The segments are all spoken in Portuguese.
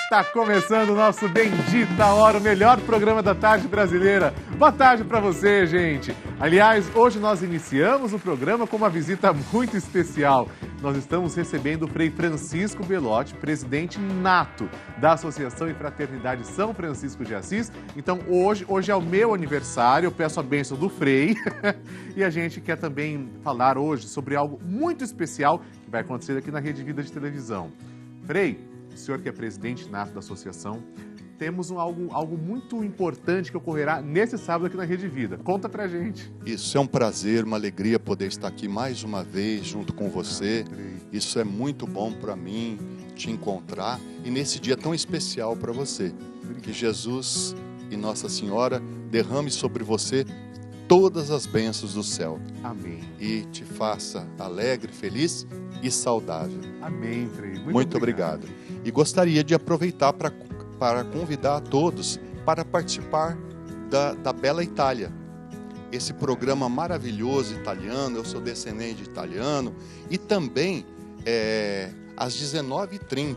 Tá começando o nosso Bendita Hora, o melhor programa da tarde brasileira. Boa tarde para você, gente. Aliás, hoje nós iniciamos o programa com uma visita muito especial. Nós estamos recebendo o Frei Francisco Belotti, presidente nato da Associação e Fraternidade São Francisco de Assis. Então, hoje é o meu aniversário, eu peço a bênção do Frei. E a gente quer também falar hoje sobre algo muito especial que vai acontecer aqui na Rede Vida de Televisão. Frei, o senhor que é presidente nato da associação, temos algo muito importante que ocorrerá nesse sábado aqui na Rede Vida. Conta pra gente. Isso é um prazer, uma alegria poder estar aqui mais uma vez junto com você. Isso é muito bom para mim te encontrar e nesse dia tão especial para você. Que Jesus e Nossa Senhora derrame sobre você todas as bênçãos do céu. Amém. E te faça alegre, feliz e saudável. Amém, Frei. Muito obrigado. E gostaria de aproveitar para convidar a todos para participar da Bela Itália. Esse programa maravilhoso italiano, eu sou descendente de italiano, e também às 19h30.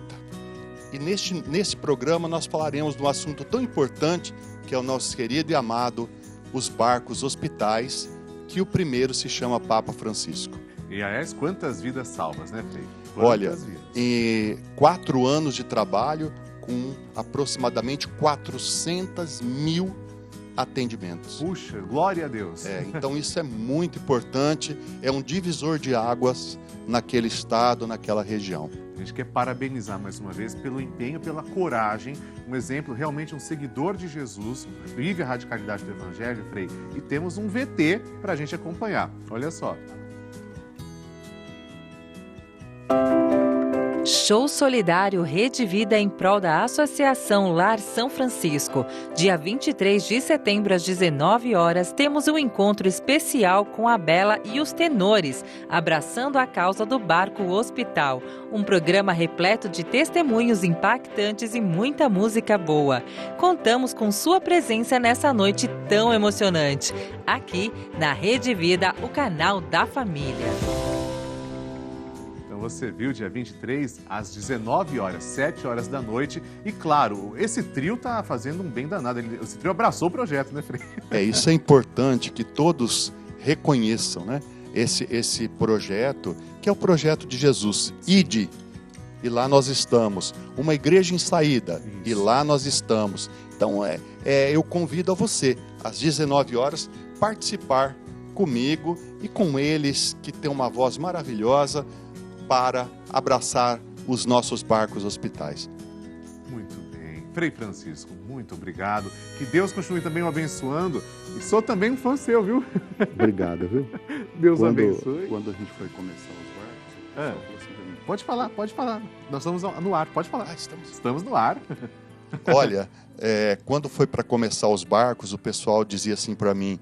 E nesse programa nós falaremos de um assunto tão importante, que é o nosso querido e amado, os barcos hospitais, que o primeiro se chama Papa Francisco. E aliás, quantas vidas salvas, né, Frei? Olha, em 4 anos de trabalho, com aproximadamente 400 mil atendimentos. Puxa, glória a Deus. Então isso é muito importante, é um divisor de águas naquele estado, naquela região. A gente quer parabenizar mais uma vez pelo empenho, pela coragem, um exemplo, realmente um seguidor de Jesus, vive a radicalidade do Evangelho, Frei, e temos um VT para a gente acompanhar. Olha só. Show solidário Rede Vida em prol da Associação Lar São Francisco. Dia 23 de setembro, às 19h, temos um encontro especial com a Bela e os tenores, abraçando a causa do barco hospital. Um programa repleto de testemunhos impactantes e muita música boa. Contamos com sua presença nessa noite tão emocionante. Aqui, na Rede Vida, o canal da família. Você viu, dia 23, às 19h, 7h da noite. E claro, esse trio tá fazendo um bem danado. Esse trio abraçou o projeto, né, Frei? Isso é importante que todos reconheçam, né? Esse projeto, que é o projeto de Jesus. Ide, e lá nós estamos. Uma igreja em saída, e lá nós estamos. Então, eu convido a você, às 19h, participar comigo e com eles, que tem uma voz maravilhosa, para abraçar os nossos barcos hospitais. Muito bem. Frei Francisco, muito obrigado. Que Deus continue também o abençoando. E sou também um fã seu, viu? Obrigado, viu? Deus abençoe. Quando a gente foi começar os barcos, pode falar. Nós estamos no ar, pode falar. Estamos no ar. Olha, quando foi para começar os barcos, o pessoal dizia assim para mim,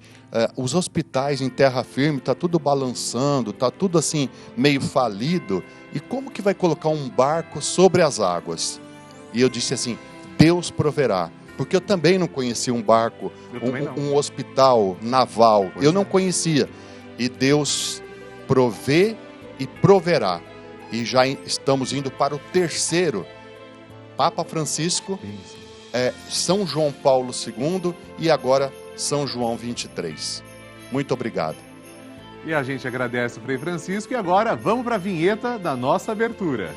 os hospitais em terra firme, tá tudo balançando, tá tudo assim, meio falido, e como que vai colocar um barco sobre as águas? E eu disse assim, Deus proverá, porque eu também não conhecia um barco, um hospital naval, eu não conhecia, e Deus provê e proverá, e já estamos indo para o 3º, Papa Francisco, São João Paulo II e agora São João 23. Muito obrigado. E a gente agradece o Frei Francisco e agora vamos para a vinheta da nossa abertura.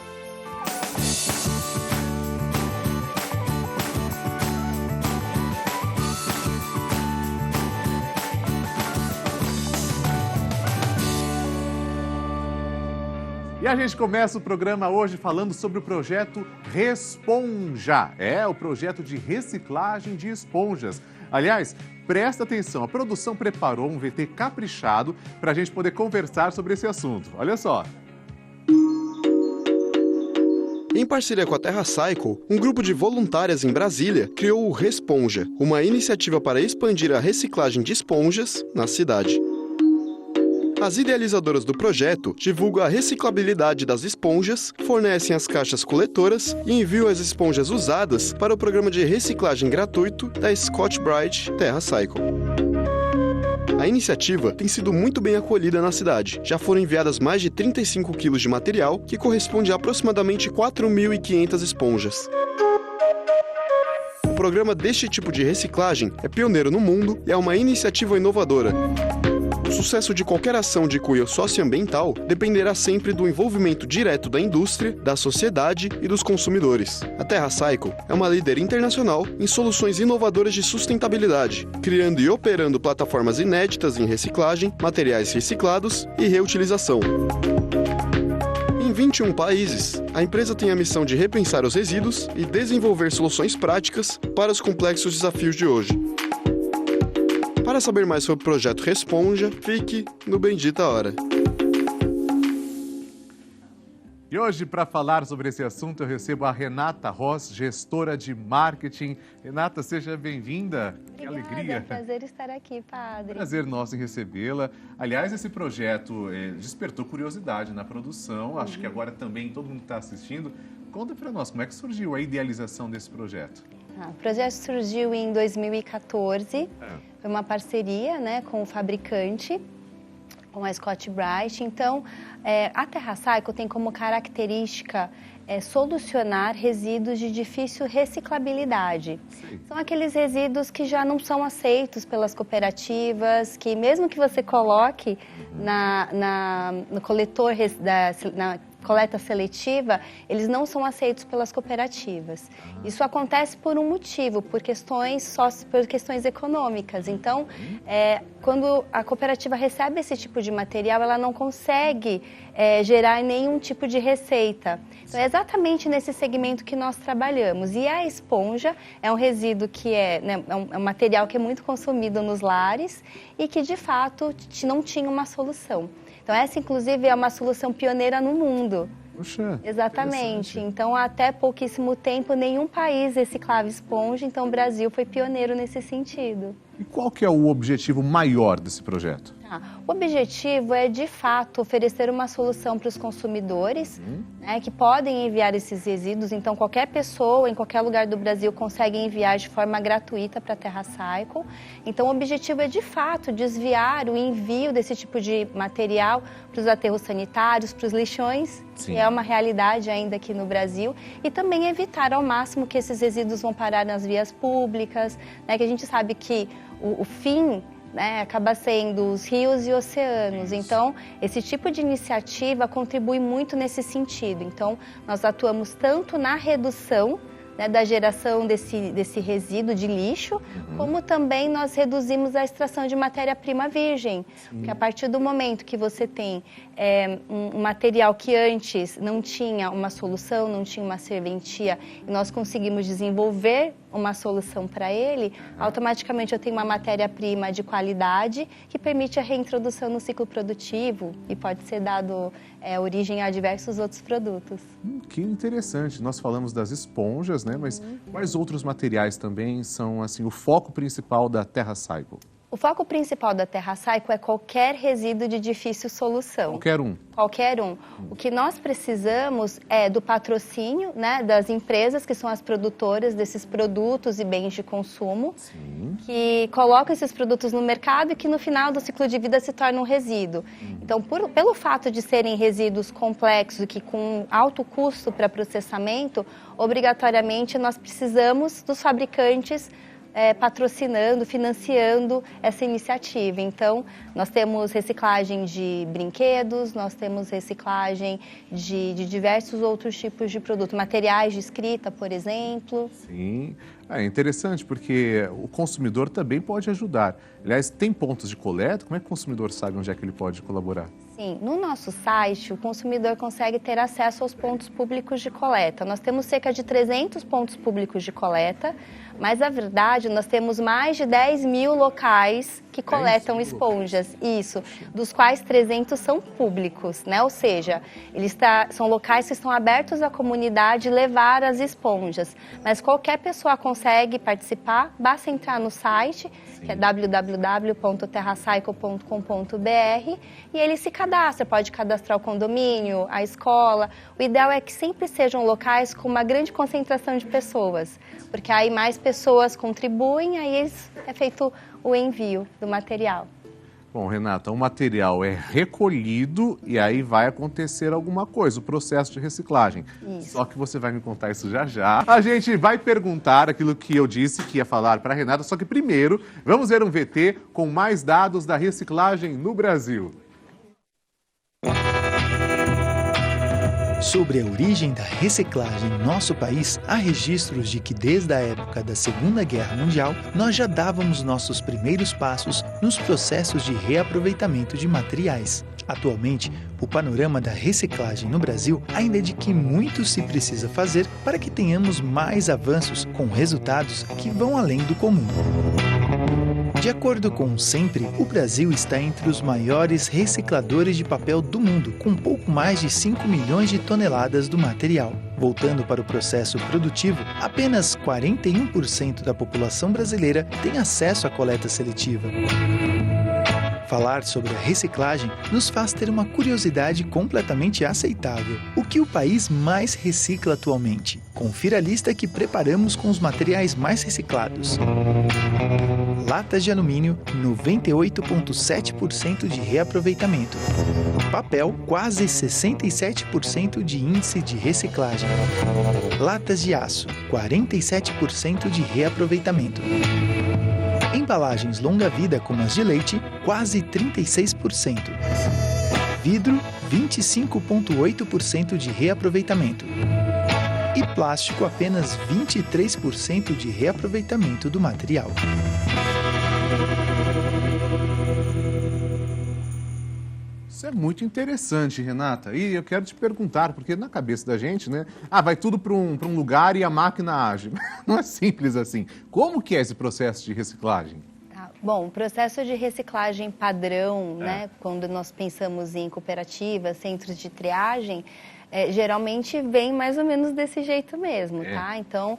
E a gente começa o programa hoje falando sobre o projeto Responja. É o projeto de reciclagem de esponjas. Aliás, presta atenção, a produção preparou um VT caprichado para a gente poder conversar sobre esse assunto. Olha só. Em parceria com a Terra Cycle, um grupo de voluntárias em Brasília criou o Responja, uma iniciativa para expandir a reciclagem de esponjas na cidade. As idealizadoras do projeto divulgam a reciclabilidade das esponjas, fornecem as caixas coletoras e enviam as esponjas usadas para o programa de reciclagem gratuito da Scotch-Brite Terra Cycle. A iniciativa tem sido muito bem acolhida na cidade. Já foram enviadas mais de 35 quilos de material, que corresponde a aproximadamente 4.500 esponjas. programa deste tipo de reciclagem é pioneiro no mundo e é uma iniciativa inovadora. O sucesso de qualquer ação de cunho socioambiental dependerá sempre do envolvimento direto da indústria, da sociedade e dos consumidores. A TerraCycle é uma líder internacional em soluções inovadoras de sustentabilidade, criando e operando plataformas inéditas em reciclagem, materiais reciclados e reutilização. Em 21 países, a empresa tem a missão de repensar os resíduos e desenvolver soluções práticas para os complexos desafios de hoje. Para saber mais sobre o projeto Responja, fique no Bendita Hora. E hoje, para falar sobre esse assunto, eu recebo a Renata Ross, gestora de marketing. Renata, seja bem-vinda. Que alegria. É um prazer estar aqui, padre. Prazer nosso em recebê-la. Aliás, esse projeto despertou curiosidade na produção. Acho que agora também todo mundo está assistindo. Conta para nós, como é que surgiu a idealização desse projeto? O projeto surgiu em 2014. Foi uma parceria, né, com o fabricante, com a Scott Bright. Então, a TerraCycle tem como característica solucionar resíduos de difícil reciclabilidade. Sim. São aqueles resíduos que já não são aceitos pelas cooperativas, que mesmo que você coloque no coletor, na coleta seletiva, eles não são aceitos pelas cooperativas. Isso acontece por um motivo, por questões econômicas. Então, quando a cooperativa recebe esse tipo de material, ela não consegue gerar nenhum tipo de receita. Então, é exatamente nesse segmento que nós trabalhamos. E a esponja é um resíduo que é um material que é muito consumido nos lares e que, de fato, não tinha uma solução. Então, essa, inclusive, é uma solução pioneira no mundo. Puxa, exatamente. Então, até pouquíssimo tempo, nenhum país reciclava esponja, então o Brasil foi pioneiro nesse sentido. E qual que é o objetivo maior desse projeto? O objetivo é, de fato, oferecer uma solução para os consumidores, né, que podem enviar esses resíduos. Então, qualquer pessoa, em qualquer lugar do Brasil, consegue enviar de forma gratuita para a TerraCycle. Então, o objetivo é, de fato, desviar o envio desse tipo de material para os aterros sanitários, para os lixões, que é uma realidade ainda aqui no Brasil, e também evitar ao máximo que esses resíduos vão parar nas vias públicas, né, que a gente sabe que o fim, né, acaba sendo os rios e oceanos. Então, esse tipo de iniciativa contribui muito nesse sentido. Então, nós atuamos tanto na redução, né, da geração desse resíduo de lixo, como também nós reduzimos a extração de matéria-prima virgem. Porque a partir do momento que você tem um material que antes não tinha uma solução, não tinha uma serventia, e nós conseguimos desenvolver uma solução para ele, automaticamente eu tenho uma matéria-prima de qualidade que permite a reintrodução no ciclo produtivo e pode ser dado origem a diversos outros produtos. Que interessante. Nós falamos das esponjas, né? Mas quais outros materiais também são assim o foco principal da TerraCycle? O foco principal da TerraCycle é qualquer resíduo de difícil solução. Qualquer um? Qualquer um. O que nós precisamos é do patrocínio, né, das empresas que são as produtoras desses produtos e bens de consumo, que colocam esses produtos no mercado e que no final do ciclo de vida se tornam um resíduo. Então, pelo fato de serem resíduos complexos e que com alto custo para processamento, obrigatoriamente nós precisamos dos fabricantes patrocinando, financiando essa iniciativa. Então, nós temos reciclagem de brinquedos, nós temos reciclagem de diversos outros tipos de produto, materiais de escrita, por exemplo. Sim, é interessante porque o consumidor também pode ajudar. Aliás, tem pontos de coleta? Como é que o consumidor sabe onde é que ele pode colaborar? Sim, no nosso site, o consumidor consegue ter acesso aos pontos públicos de coleta. Nós temos cerca de 300 pontos públicos de coleta, mas, na verdade, nós temos mais de 10 mil locais que coletam esponjas. Isso, dos quais 300 são públicos, né? Ou seja, são locais que estão abertos à comunidade levar as esponjas. Mas qualquer pessoa consegue participar, basta entrar no site, que é www.terracycle.com.br, e ele se cadastra, pode cadastrar o condomínio, a escola. O ideal é que sempre sejam locais com uma grande concentração de pessoas, porque aí mais pessoas contribuem, aí é feito o envio do material. Bom, Renata, o material é recolhido e aí vai acontecer alguma coisa, o processo de reciclagem. Isso. Só que você vai me contar isso já já. A gente vai perguntar aquilo que eu disse que ia falar para a Renata, só que primeiro vamos ver um VT com mais dados da reciclagem no Brasil. Sobre a origem da reciclagem em nosso país, há registros de que desde a época da Segunda Guerra Mundial, nós já dávamos nossos primeiros passos nos processos de reaproveitamento de materiais. Atualmente, o panorama da reciclagem no Brasil ainda é de que muito se precisa fazer para que tenhamos mais avanços com resultados que vão além do comum. De acordo com o Sempre, o Brasil está entre os maiores recicladores de papel do mundo, com pouco mais de 5 milhões de toneladas do material. Voltando para o processo produtivo, apenas 41% da população brasileira tem acesso à coleta seletiva. Falar sobre a reciclagem nos faz ter uma curiosidade completamente aceitável. O que o país mais recicla atualmente? Confira a lista que preparamos com os materiais mais reciclados. Latas de alumínio, 98,7% de reaproveitamento. Papel, quase 67% de índice de reciclagem. Latas de aço, 47% de reaproveitamento. Embalagens longa-vida, como as de leite, quase 36%. Vidro, 25,8% de reaproveitamento. E plástico, apenas 23% de reaproveitamento do material. Isso é muito interessante, Renata. E eu quero te perguntar, porque na cabeça da gente, né? Vai tudo para um lugar e a máquina age. Não é simples assim. Como que é esse processo de reciclagem? Bom, o processo de reciclagem padrão, né? Quando nós pensamos em cooperativas, centros de triagem, geralmente vem mais ou menos desse jeito mesmo, tá? Então,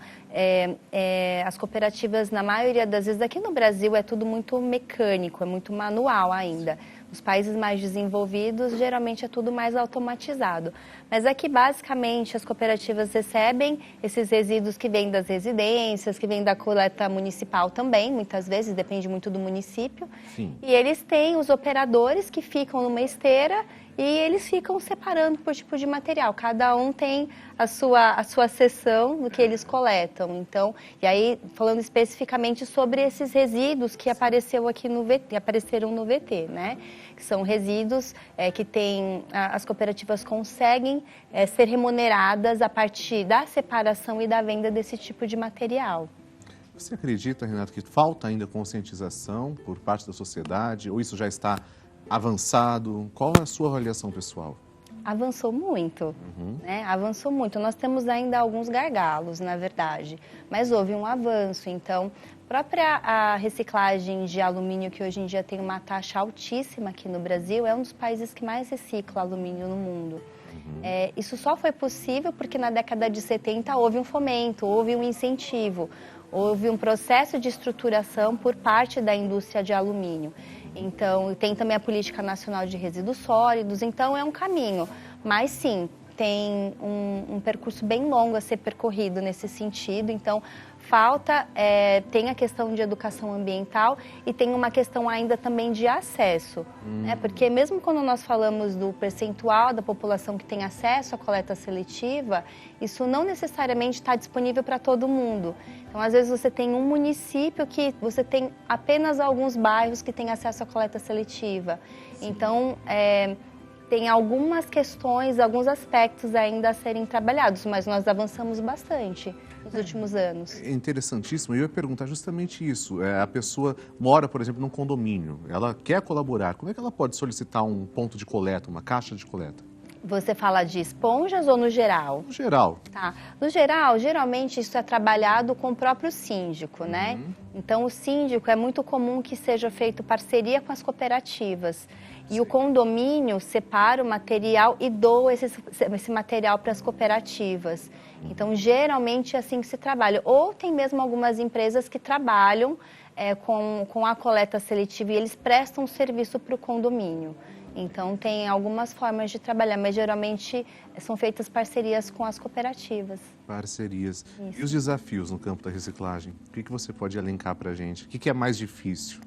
as cooperativas, na maioria das vezes, aqui no Brasil é tudo muito mecânico, é muito manual ainda. Os países mais desenvolvidos, geralmente é tudo mais automatizado. Mas aqui, basicamente, as cooperativas recebem esses resíduos que vêm das residências, que vêm da coleta municipal também, muitas vezes, depende muito do município. Sim. E eles têm os operadores que ficam numa esteira e eles ficam separando por tipo de material. Cada um tem a sua seção do que eles coletam. Então, e aí, falando especificamente sobre esses resíduos que apareceram no VT, né? Que são resíduos que as cooperativas conseguem ser remuneradas a partir da separação e da venda desse tipo de material. Você acredita, Renata, que falta ainda conscientização por parte da sociedade? Ou isso já está avançado? Qual é a sua avaliação pessoal? Avançou muito, né? Avançou muito. Nós temos ainda alguns gargalos, na verdade, mas houve um avanço. Então, a reciclagem de alumínio, que hoje em dia tem uma taxa altíssima aqui no Brasil, é um dos países que mais recicla alumínio no mundo. Isso só foi possível porque na década de 70 houve um fomento, houve um incentivo, houve um processo de estruturação por parte da indústria de alumínio. Então, tem também a Política Nacional de Resíduos Sólidos, então é um caminho. Mas sim, tem um percurso bem longo a ser percorrido nesse sentido. Então, tem a questão de educação ambiental e tem uma questão ainda também de acesso. Né? Porque mesmo quando nós falamos do percentual da população que tem acesso à coleta seletiva, isso não necessariamente está disponível para todo mundo. Então, às vezes, você tem um município que você tem apenas alguns bairros que têm acesso à coleta seletiva. Sim. Então, tem algumas questões, alguns aspectos ainda a serem trabalhados, mas nós avançamos bastante nos últimos anos. É interessantíssimo. Eu ia perguntar justamente isso. A pessoa mora, por exemplo, num condomínio, ela quer colaborar. Como é que ela pode solicitar um ponto de coleta, uma caixa de coleta? Você fala de esponjas ou no geral? No geral. Tá. No geral, geralmente isso é trabalhado com o próprio síndico, né? Então, o síndico é muito comum que seja feito parceria com as cooperativas. E o condomínio separa o material e doa esse material para as cooperativas. Então, geralmente é assim que se trabalha. Ou tem mesmo algumas empresas que trabalham com a coleta seletiva e eles prestam serviço para o condomínio. Então, tem algumas formas de trabalhar, mas geralmente são feitas parcerias com as cooperativas. Parcerias. Isso. E os desafios no campo da reciclagem? O que você pode elencar para a gente? O que é mais difícil?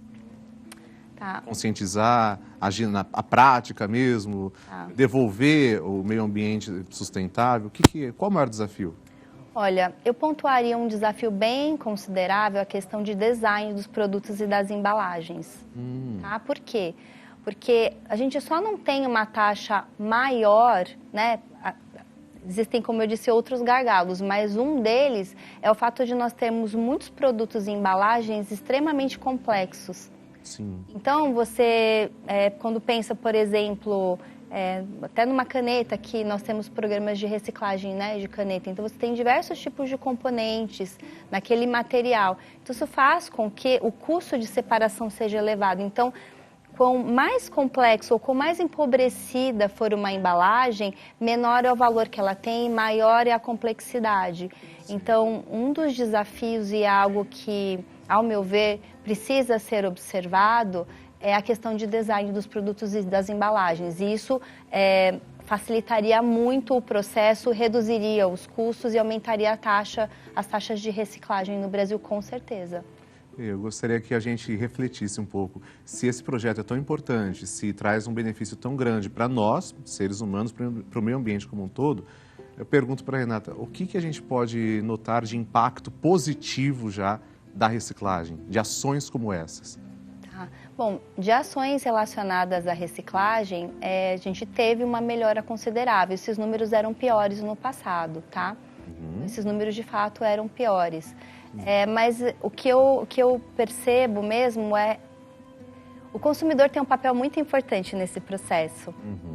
conscientizar, agir na prática mesmo, devolver o meio ambiente sustentável? Qual o maior desafio? Olha, eu pontuaria um desafio bem considerável a questão de design dos produtos e das embalagens. Tá? Por quê? Porque a gente só não tem uma taxa maior, né? Existem, como eu disse, outros gargalos, mas um deles é o fato de nós termos muitos produtos e embalagens extremamente complexos. Sim. Então, você, quando pensa, por exemplo, até numa caneta, que nós temos programas de reciclagem, né, de caneta, então você tem diversos tipos de componentes naquele material. Então, isso faz com que o custo de separação seja elevado. Então, quanto mais complexo ou quanto mais empobrecida for uma embalagem, menor é o valor que ela tem, maior é a complexidade. Então, um dos desafios e algo que, ao meu ver, precisa ser observado é a questão de design dos produtos e das embalagens. E isso facilitaria muito o processo, reduziria os custos e aumentaria as taxas de reciclagem no Brasil, com certeza. Eu gostaria que a gente refletisse um pouco. Se esse projeto é tão importante, se traz um benefício tão grande para nós, seres humanos, para o meio ambiente como um todo, eu pergunto para a Renata, o que a gente pode notar de impacto positivo já da reciclagem, de ações como essas? Bom, de ações relacionadas à reciclagem, a gente teve uma melhora considerável. Esses números eram piores no passado, tá? Esses números, de fato, eram piores. Mas o que eu percebo mesmo é o consumidor tem um papel muito importante nesse processo.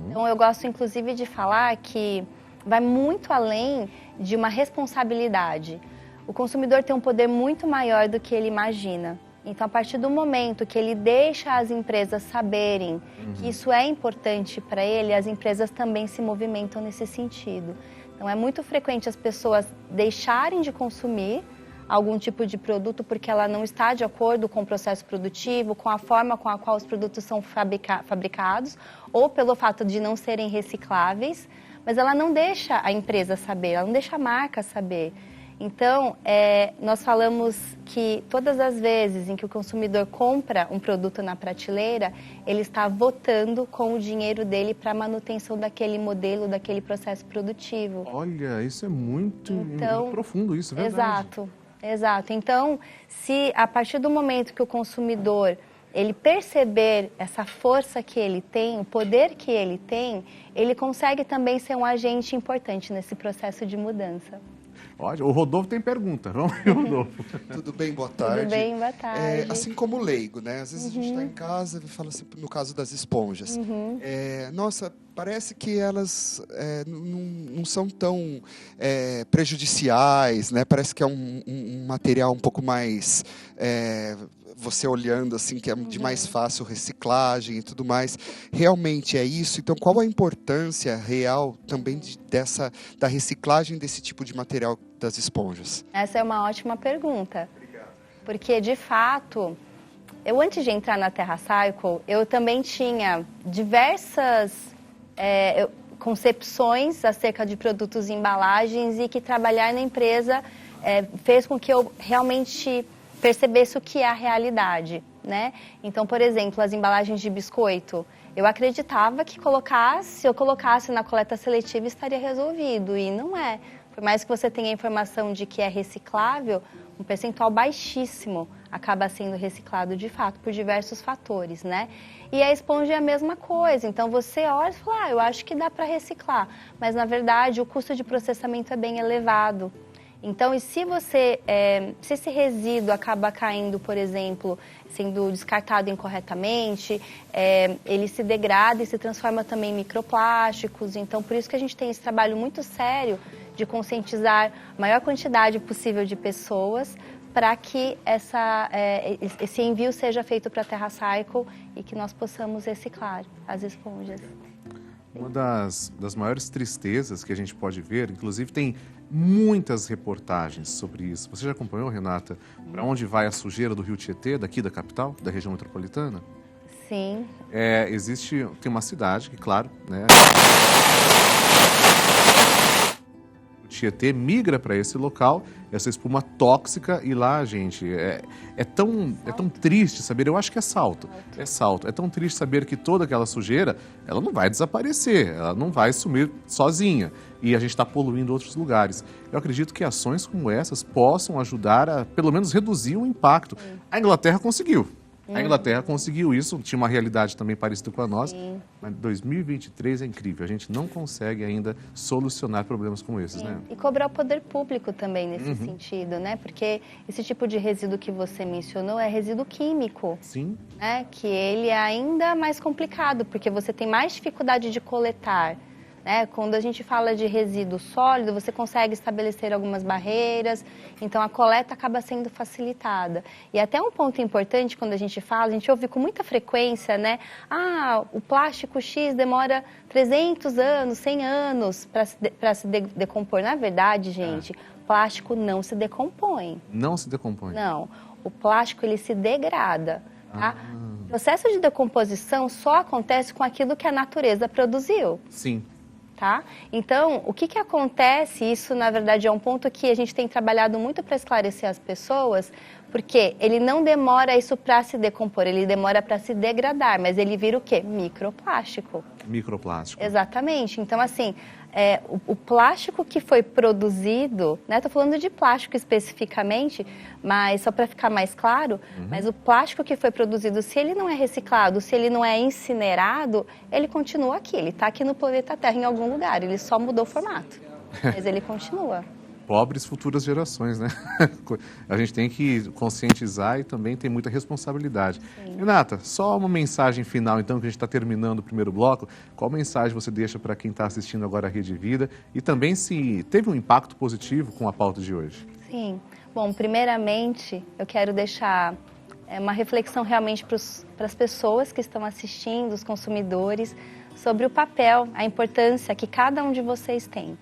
Então, eu gosto, inclusive, de falar que vai muito além de uma responsabilidade. O consumidor tem um poder muito maior do que ele imagina. Então, a partir do momento que ele deixa as empresas saberem que isso é importante para ele, as empresas também se movimentam nesse sentido. Então, é muito frequente as pessoas deixarem de consumir algum tipo de produto porque ela não está de acordo com o processo produtivo, com a forma com a qual os produtos são fabricados, ou pelo fato de não serem recicláveis, mas ela não deixa a empresa saber, ela não deixa a marca saber. Então, nós falamos que todas as vezes em que o consumidor compra um produto na prateleira, ele está votando com o dinheiro dele para a manutenção daquele modelo, daquele processo produtivo. Olha, isso é muito profundo, isso, é verdade. Exato. Então, se a partir do momento que o consumidor ele perceber essa força que ele tem, o poder que ele tem, ele consegue também ser um agente importante nesse processo de mudança. O Rodolfo tem pergunta. Vamos ver, Rodolfo. Tudo bem? Boa tarde. Tudo bem, boa tarde. Assim como leigo, né? Às vezes a gente está em casa e fala assim, no caso das esponjas. Nossa, parece que elas não são tão prejudiciais, né? Parece que é um material um pouco mais... você olhando assim, que é de mais fácil reciclagem e tudo mais. Realmente é isso? Então, qual a importância real também da reciclagem desse tipo de material das esponjas? Essa é uma ótima pergunta. Obrigado. Porque, de fato, eu antes de entrar na TerraCycle, eu também tinha diversas concepções acerca de produtos e embalagens e que trabalhar na empresa fez com que eu realmente percebesse o que é a realidade, né? Então, por exemplo, as embalagens de biscoito, eu acreditava que se eu colocasse na coleta seletiva estaria resolvido, e não é. Por mais que você tenha a informação de que é reciclável, um percentual baixíssimo acaba sendo reciclado de fato por diversos fatores, né? E a esponja é a mesma coisa, então você olha e fala, eu acho que dá para reciclar, mas na verdade o custo de processamento é bem elevado. Então, e se se esse resíduo acaba caindo, por exemplo, sendo descartado incorretamente, ele se degrada e se transforma também em microplásticos. Então, por isso que a gente tem esse trabalho muito sério de conscientizar a maior quantidade possível de pessoas para que esse envio seja feito para a TerraCycle e que nós possamos reciclar as esponjas. Uma das maiores tristezas que a gente pode ver, inclusive tem muitas reportagens sobre isso. Você já acompanhou, Renata, para onde vai a sujeira do Rio Tietê, daqui da capital, da região metropolitana? Sim. Tem uma cidade que, claro, né, Tietê migra para esse local, essa espuma tóxica, e lá, gente, é tão triste saber, eu acho que é salto, é tão triste saber que toda aquela sujeira, ela não vai desaparecer, ela não vai sumir sozinha, e a gente está poluindo outros lugares. Eu acredito que ações como essas possam ajudar a, pelo menos, reduzir o impacto. A Inglaterra conseguiu. A Inglaterra conseguiu isso, tinha uma realidade também parecida com a nossa, mas 2023 é incrível, a gente não consegue ainda solucionar problemas como esses, né? E cobrar o poder público também nesse sentido, né? Porque esse tipo de resíduo que você mencionou é resíduo químico. Sim. Né? Que ele é ainda mais complicado, porque você tem mais dificuldade de coletar. Né? Quando a gente fala de resíduo sólido, você consegue estabelecer algumas barreiras, então a coleta acaba sendo facilitada. E até um ponto importante quando a gente fala, a gente ouve com muita frequência, né? Ah, o plástico X demora 300 anos, 100 anos para se decompor. Na verdade, gente, plástico não se decompõe. Não se decompõe? Não, o plástico ele se degrada. Tá? O processo de decomposição só acontece com aquilo que a natureza produziu. Sim. Tá? Então, o que acontece, isso na verdade é um ponto que a gente tem trabalhado muito para esclarecer as pessoas, porque ele não demora isso para se decompor, ele demora para se degradar, mas ele vira o quê? Microplástico. Microplástico. Exatamente. Então, assim, o plástico que foi produzido, né? Estou falando de plástico especificamente, mas só para ficar mais claro, mas o plástico que foi produzido, se ele não é reciclado, se ele não é incinerado, ele continua aqui, ele está aqui no planeta Terra em algum lugar, ele só mudou o formato, mas ele continua. Pobres futuras gerações, né? A gente tem que conscientizar e também tem muita responsabilidade. Sim. Renata, só uma mensagem final, então, que a gente está terminando o primeiro bloco. Qual mensagem você deixa para quem está assistindo agora a Rede Vida? E também se teve um impacto positivo com a pauta de hoje. Sim. Bom, primeiramente, eu quero deixar uma reflexão realmente para as pessoas que estão assistindo, os consumidores, sobre o papel, a importância que cada um de vocês tem.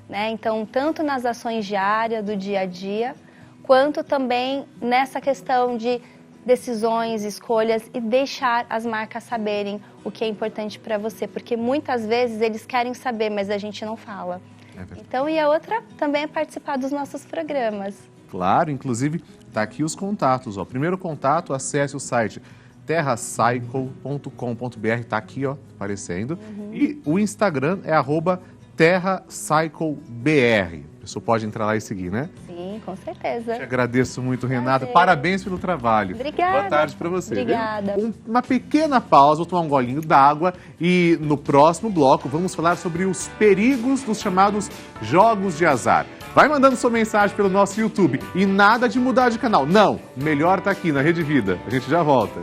Né? Então, tanto nas ações diárias, do dia a dia, quanto também nessa questão de decisões, escolhas e deixar as marcas saberem o que é importante para você, porque muitas vezes eles querem saber, mas a gente não fala. Então, e a outra também é participar dos nossos programas. Claro, inclusive, está aqui os contatos. Ó. Primeiro contato, acesse o site terracycle.com.br, está aqui, ó, aparecendo. E o Instagram é @TerraCycleBR. A pessoa pode entrar lá e seguir, né? Sim, com certeza. Te agradeço muito, Renata. Parabéns pelo trabalho. Obrigada. Boa tarde para você. Obrigada. Uma pequena pausa, vou tomar um golinho d'água e no próximo bloco vamos falar sobre os perigos dos chamados jogos de azar. Vai mandando sua mensagem pelo nosso YouTube e nada de mudar de canal. Não, melhor tá aqui na Rede Vida. A gente já volta.